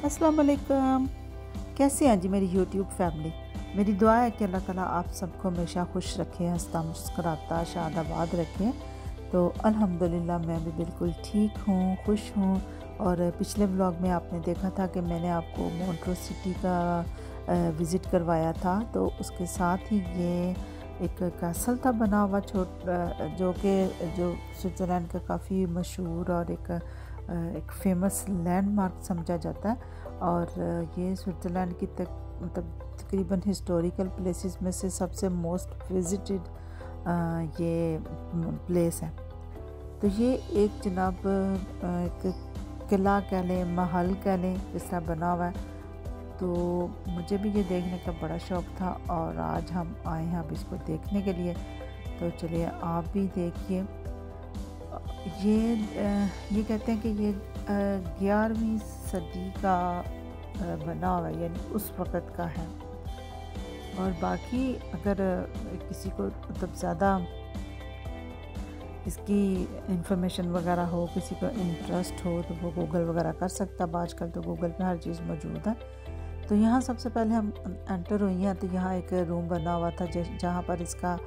अस्सलाम वालेकुम। कैसे हैं जी मेरी यूट्यूब फैमिली। मेरी दुआ है कि अल्लाह ताला आप सबको हमेशा खुश रखें, हंसता मुस्कुराता शादाबाद रखें। तो अल्हम्दुलिल्लाह मैं भी बिल्कुल ठीक हूँ, खुश हूँ। और पिछले व्लॉग में आपने देखा था कि मैंने आपको मोंट्रो सिटी का विज़िट करवाया था। तो उसके साथ ही ये एक कैसल था बना हुआ जो स्विट्ज़रलैंड का काफ़ी मशहूर और एक फ़ेमस लैंडमार्क समझा जाता है। और ये स्विट्ज़रलैंड की तकरीबन हिस्टोरिकल प्लेसेस में से सबसे मोस्ट विजिटेड ये प्लेस है। तो ये एक जनाब एक किला कह लें, महल कह लें, जिस तरह बना हुआ है। तो मुझे भी ये देखने का बड़ा शौक़ था और आज हम आए हैं अब इसको देखने के लिए। तो चलिए आप भी देखिए। ये कहते हैं कि ये 11वीं सदी का बना हुआ है, यानी उस वक़्त का है। और बाकी अगर किसी को ज़्यादा इसकी इंफॉर्मेशन वगैरह हो, किसी को इंटरेस्ट हो, तो वो गूगल वगैरह कर सकता है। आजकल तो गूगल पे हर चीज़ मौजूद है। तो यहाँ सबसे पहले हम एंटर हुई हैं तो यहाँ एक रूम बना हुआ था जहाँ पर इसका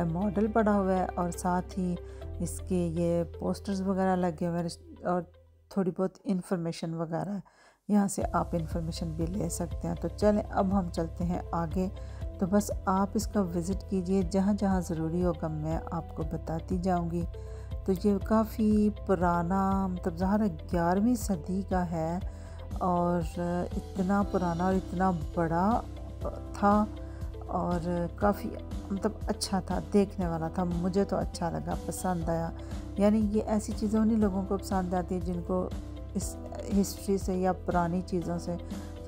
मॉडल पड़ा हुआ है और साथ ही इसके ये पोस्टर्स वगैरह लगे हुए हैं और थोड़ी बहुत इंफॉर्मेशन वगैरह है। यहाँ से आप इंफॉर्मेशन भी ले सकते हैं। तो चलें अब हम चलते हैं आगे। तो बस आप इसका विज़िट कीजिए, जहाँ जहाँ ज़रूरी होगा मैं आपको बताती जाऊँगी। तो ये काफ़ी पुराना ज़ाहिर 11वीं सदी का है और इतना पुराना और इतना बड़ा था और काफ़ी अच्छा था, देखने वाला था। मुझे तो अच्छा लगा, पसंद आया। यानी ये ऐसी चीज़ें उन्हीं लोगों को पसंद आती है जिनको इस हिस्ट्री से या पुरानी चीज़ों से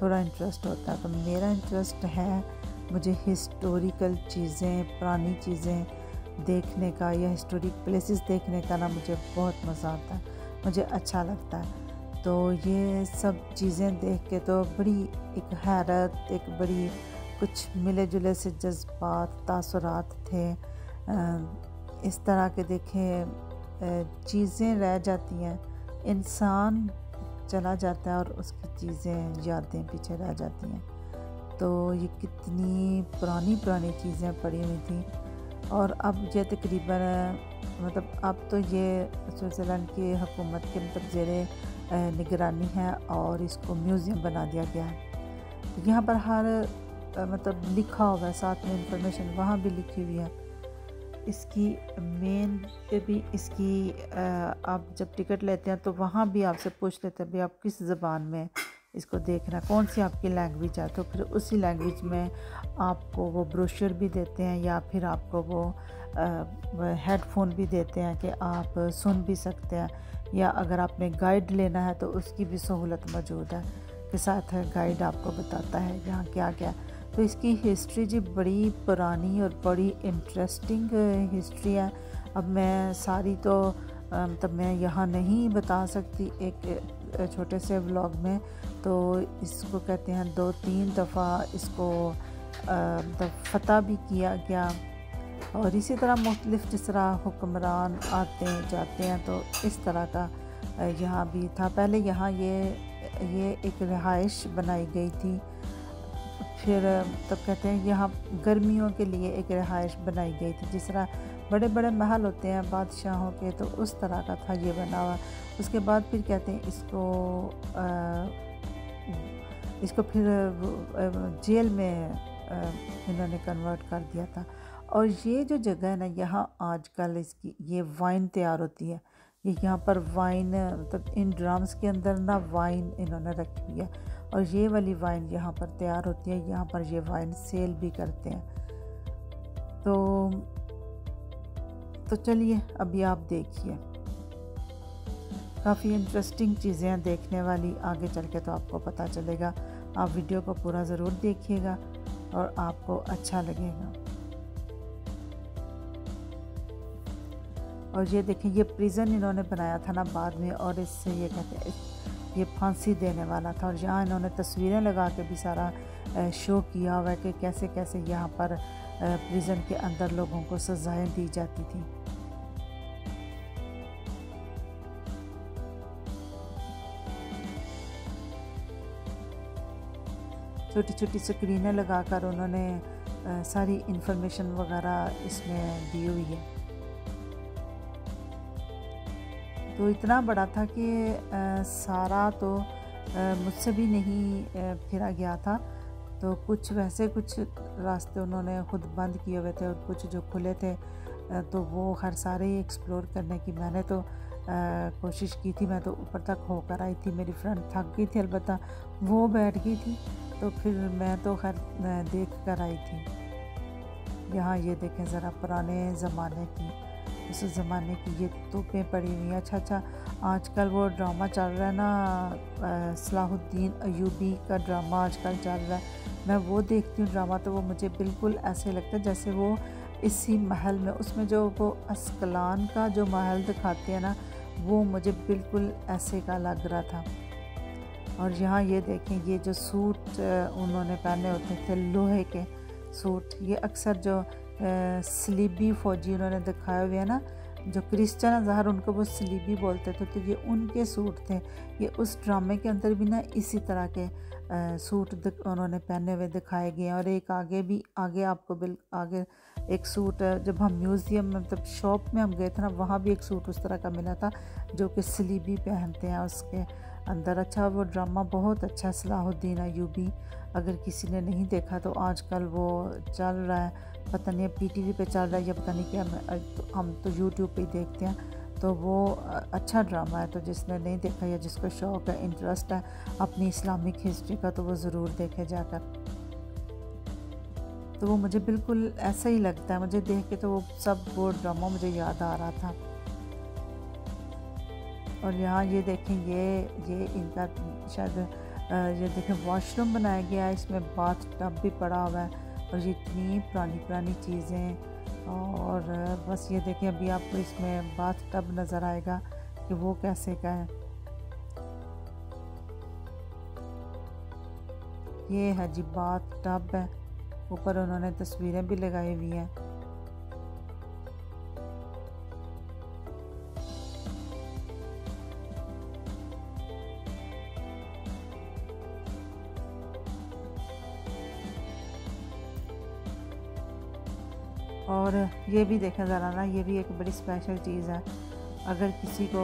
थोड़ा इंटरेस्ट होता है। तो मेरा इंटरेस्ट है, मुझे हिस्टोरिकल चीज़ें, पुरानी चीज़ें देखने का या हिस्टोरिक प्लेसेस देखने का ना मुझे बहुत मज़ा आता है, मुझे अच्छा लगता है। तो ये सब चीज़ें देख के तो बड़ी एक हैरत, एक बड़ी कुछ मिले जुले से जज्बात, तासुरात थे। इस तरह के देखें चीज़ें रह जाती हैं, इंसान चला जाता है और उसकी चीज़ें, यादें पीछे रह जाती हैं। तो ये कितनी पुरानी चीज़ें पड़ी हुई थी और अब ये तकरीबन अब तो ये स्विट्ज़रलैंड की हुकूमत के ज़ेरे निगरानी है और इसको म्यूज़ियम बना दिया गया है। तो यहाँ पर हर लिखा हुआ है, साथ में इंफॉर्मेशन वहाँ भी लिखी हुई है। इसकी मेन पे भी इसकी आप जब टिकट लेते हैं तो वहाँ भी आपसे पूछ लेते हैं भाई आप किस ज़बान में इसको देखना, कौन सी आपकी लैंग्वेज है। तो फिर उसी लैंग्वेज में आपको वो ब्रोशर भी देते हैं या फिर आपको वो हेडफोन भी देते हैं कि आप सुन भी सकते हैं। या अगर आपने गाइड लेना है तो उसकी भी सहूलत मौजूद है कि साथ गाइड आपको बताता है यहाँ क्या क्या। तो इसकी हिस्ट्री जी बड़ी पुरानी और बड़ी इंटरेस्टिंग हिस्ट्री है। अब मैं सारी तो मैं यहाँ नहीं बता सकती एक छोटे से व्लॉग में। तो इसको कहते हैं 2-3 दफ़ा इसको फ़तह भी किया गया और इसी तरह मुख्तलिफ़ जिस तरह हुक्मरान आते जाते हैं तो इस तरह का यहाँ भी था। पहले यहाँ ये एक रिहाइश बनाई गई थी। फिर तब कहते हैं यहाँ गर्मियों के लिए एक रिहाइश बनाई गई थी, जिस तरह बड़े बड़े महल होते हैं बादशाहों के, तो उस तरह का था ये बना हुआ। उसके बाद फिर कहते हैं इसको फिर जेल में इन्होंने कन्वर्ट कर दिया था। और ये जो जगह है ना, यहाँ आजकल इसकी ये वाइन तैयार होती है। ये यहाँ पर वाइन इन ड्रम्स के अंदर ना वाइन इन्होंने रखी हुई है और ये वाली वाइन यहाँ पर तैयार होती है। यहाँ पर ये वाइन सेल भी करते हैं। तो चलिए अभी आप देखिए, काफ़ी इंटरेस्टिंग चीज़ें हैं देखने वाली। आगे चल के तो आपको पता चलेगा। आप वीडियो को पूरा ज़रूर देखिएगा और आपको अच्छा लगेगा। और ये देखें, ये प्रिज़न इन्होंने बनाया था ना बाद में, और इससे ये कहते हैं ये फांसी देने वाला था। और यहाँ इन्होंने तस्वीरें लगा के भी सारा शो किया हुआ है कि कैसे कैसे यहाँ पर प्रिज़न के अंदर लोगों को सज़ाएं दी जाती थी। छोटी छोटी स्क्रीनें लगाकर उन्होंने सारी इन्फॉर्मेशन वगैरह इसमें दी हुई है। तो इतना बड़ा था कि सारा तो मुझसे भी नहीं फिरा गया था। तो कुछ वैसे कुछ रास्ते उन्होंने ख़ुद बंद किए हुए थे और कुछ जो खुले थे तो वो हर सारे ही एक्सप्लोर करने की मैंने तो कोशिश की थी। मैं तो ऊपर तक होकर आई थी, मेरी फ्रेंड थक गई थी, अलबत्ता वो बैठ गई थी, तो फिर मैं तो खैर देख कर आई थी। यहाँ ये देखें ज़रा पुराने ज़माने की, उस ज़माने की ये तोपें पड़ी हुई हैं। अच्छा आजकल वो ड्रामा चल रहा है ना, सलाहुद्दीन अयूबी का ड्रामा आजकल चल रहा है। मैं वो देखती हूँ ड्रामा, तो वो मुझे बिल्कुल ऐसे लगता है जैसे वो इसी महल में, उसमें जो वो अस्कलान का जो महल दिखाते हैं ना, वो मुझे बिल्कुल ऐसे का लग रहा था। और यहाँ ये देखें, ये जो सूट उन्होंने पहने होते थे लोहे के सूट, ये अक्सर जो सलीबी फ़ौजी उन्होंने दिखाए हुए हैं ना, जो क्रिश्चियन अज़हर उनको वो सलीबी बोलते थे, तो ये उनके सूट थे। ये उस ड्रामे के अंदर भी ना इसी तरह के सूट उन्होंने पहने हुए दिखाए गए हैं। और एक आगे आपको आगे एक सूट, जब हम म्यूज़ियम में मतलब शॉप में हम गए थे ना, वहाँ भी एक सूट उस तरह का मिला था जो कि सलीबी पहनते हैं उसके अंदर। अच्छा, वो ड्रामा बहुत अच्छा, सलाहुद्दीन अयूबी, अगर किसी ने नहीं देखा तो आजकल वो चल रहा है, पता नहीं PTV पे चल रहा है या पता नहीं क्या, हम तो यूट्यूब पे ही देखते हैं। तो वो अच्छा ड्रामा है, तो जिसने नहीं देखा या जिसको शौक़ है, इंटरेस्ट है अपनी इस्लामिक हिस्ट्री का, तो वो ज़रूर देखे जाकर। तो वो मुझे बिल्कुल ऐसा ही लगता है, मुझे देख के तो वो ड्रामा मुझे याद आ रहा था। और यहाँ ये देखें, ये इनका शायद ये देखें वॉशरूम बनाया गया है, इसमें बाथ टब भी पड़ा हुआ है। और ये इतनी पुरानी चीज़ें, और बस ये देखें, अभी आपको इसमें बाथ टब नज़र आएगा कि वो कैसे का है। ये है जी बाथ टब है, ऊपर उन्होंने तस्वीरें भी लगाई हुई हैं। और ये भी देखें ज़रा ना, ये भी एक बड़ी स्पेशल चीज़ है। अगर किसी को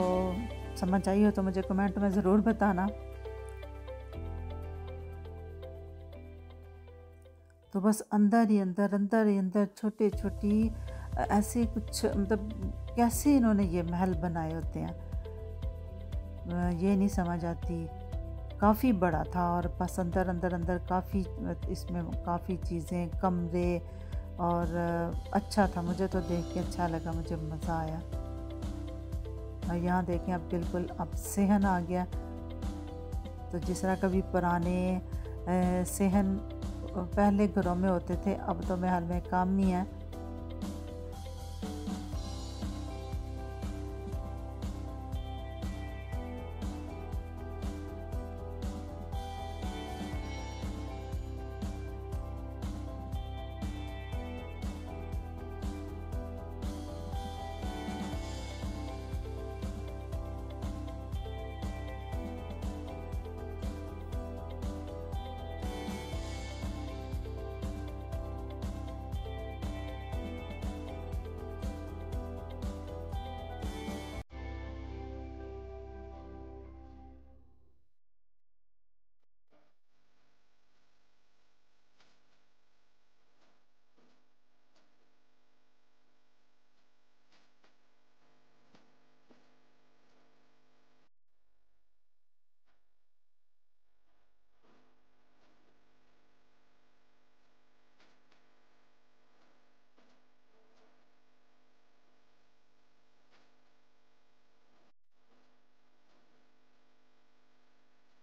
समझ आई हो तो मुझे कमेंट में ज़रूर बताना। तो बस अंदर ही अंदर छोटी ऐसे कुछ, मतलब कैसे इन्होंने ये महल बनाए होते हैं, ये नहीं समझ आती। काफ़ी बड़ा था और बस अंदर काफ़ी, इसमें काफ़ी चीज़ें, कमरे, और अच्छा था, मुझे तो देख के अच्छा लगा, मुझे मज़ा आया। और यहाँ देखें, अब बिल्कुल अब सहन आ गया। तो जिस तरह कभी पुराने सहन पहले घरों में होते थे, अब तो महल में काम नहीं है।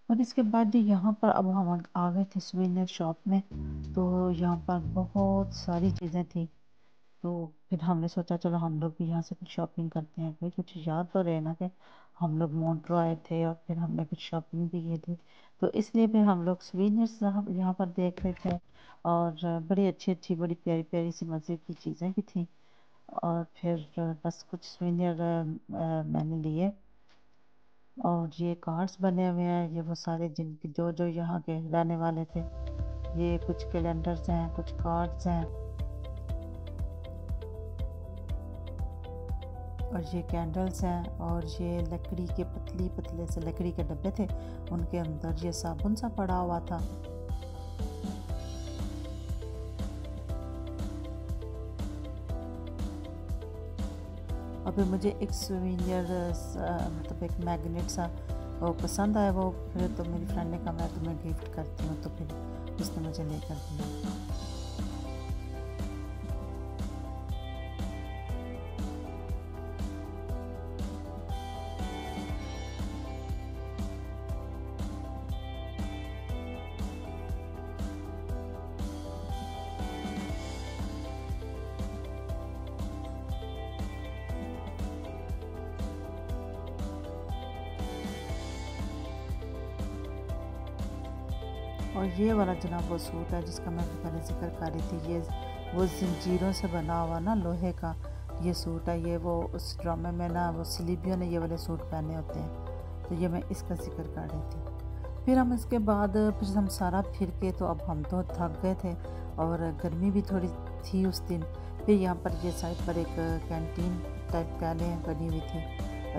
और इसके बाद जी यहाँ पर अब हम आ गए थे सुवेनियर शॉप में। तो यहाँ पर बहुत सारी चीज़ें थी, तो फिर हमने सोचा चलो हम लोग भी यहाँ से कुछ शॉपिंग करते हैं। भाई कुछ याद तो रहे ना कि हम लोग मोन्ट्रो आए थे और फिर हमने कुछ शॉपिंग भी की थी, तो इसलिए फिर हम लोग सुवेनियर्स यहाँ पर देख रहे थे। और बड़ी अच्छी बड़ी प्यारी सी मज़े की चीज़ें भी थी। और फिर बस कुछ सुवेनियर मैंने लिए। और ये कार्ड्स बने हुए हैं, ये वो सारे जिनके जो यहाँ के रहने वाले थे, ये कुछ कैलेंडर्स हैं, कुछ कार्ड्स हैं और ये कैंडल्स हैं और ये लकड़ी के पतली पतले से लकड़ी के डब्बे थे, उनके अंदर ये साबुन सा पड़ा हुआ था। और फिर मुझे एक सुवेनियर मतलब एक मैग्नेट सा वो पसंद आया, वो फिर तो मेरी फ्रेंड ने कहा मैं तुम्हें गिफ्ट करती हूँ, तो फिर उसने मुझे लेकर दिया। और ये वाला जनाब वो सूट है जिसका मैं पहले जिक्र कर रही थी, ये वो जंजीरों से बना हुआ ना लोहे का ये सूट है। ये वो उस ड्रामे में ना वो सिलीबियों ने ये वाले सूट पहने होते हैं, तो ये मैं इसका जिक्र कर रही थी। फिर हम इसके बाद फिर हम सारा फिर के, तो अब हम तो थक गए थे और गर्मी भी थोड़ी थी उस दिन। फिर यहाँ पर ये साइड पर एक कैंटीन टाइप कह लें बनी हुई थी,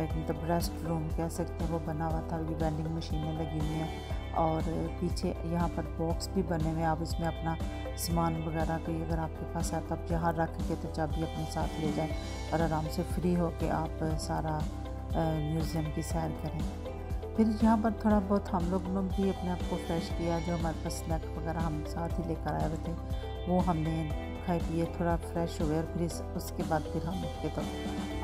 एक मतलब रेस्ट रूम कह सकते हैं, वो बना हुआ था। ये वेंडिंग मशीनें लगी हुई हैं और पीछे यहाँ पर बॉक्स भी बने हुए हैं, आप इसमें अपना सामान वगैरह कोई अगर आपके पास है तो आप यहाँ रख के तो चाबी अपने साथ ले जाएं और आराम से फ्री होके आप सारा म्यूज़ियम की सैर करें। फिर यहाँ पर थोड़ा बहुत हम लोग ने भी अपने आप को फ्रेश किया, जो हमारे पास स्नैक वगैरह हम साथ ही लेकर आए हुए थे वो हमने खाए पिए, थोड़ा फ्रेश हुए और फिर उसके बाद फिर हम उठ के तो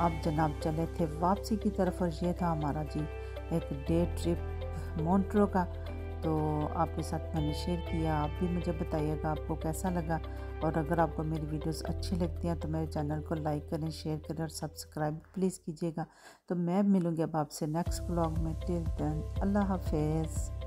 अब जनाब चले थे वापसी की तरफ। और ये था हमारा जी एक डे ट्रिप मोंट्रो का, तो आपके साथ मैंने शेयर किया। आप भी मुझे बताइएगा आपको कैसा लगा, और अगर आपको मेरी वीडियोस अच्छी लगती हैं तो मेरे चैनल को लाइक करें, शेयर करें और सब्सक्राइब प्लीज़ कीजिएगा। तो मैं मिलूँगी अब आपसे नेक्स्ट व्लॉग में। टिल देन अल्लाह हाफिज़।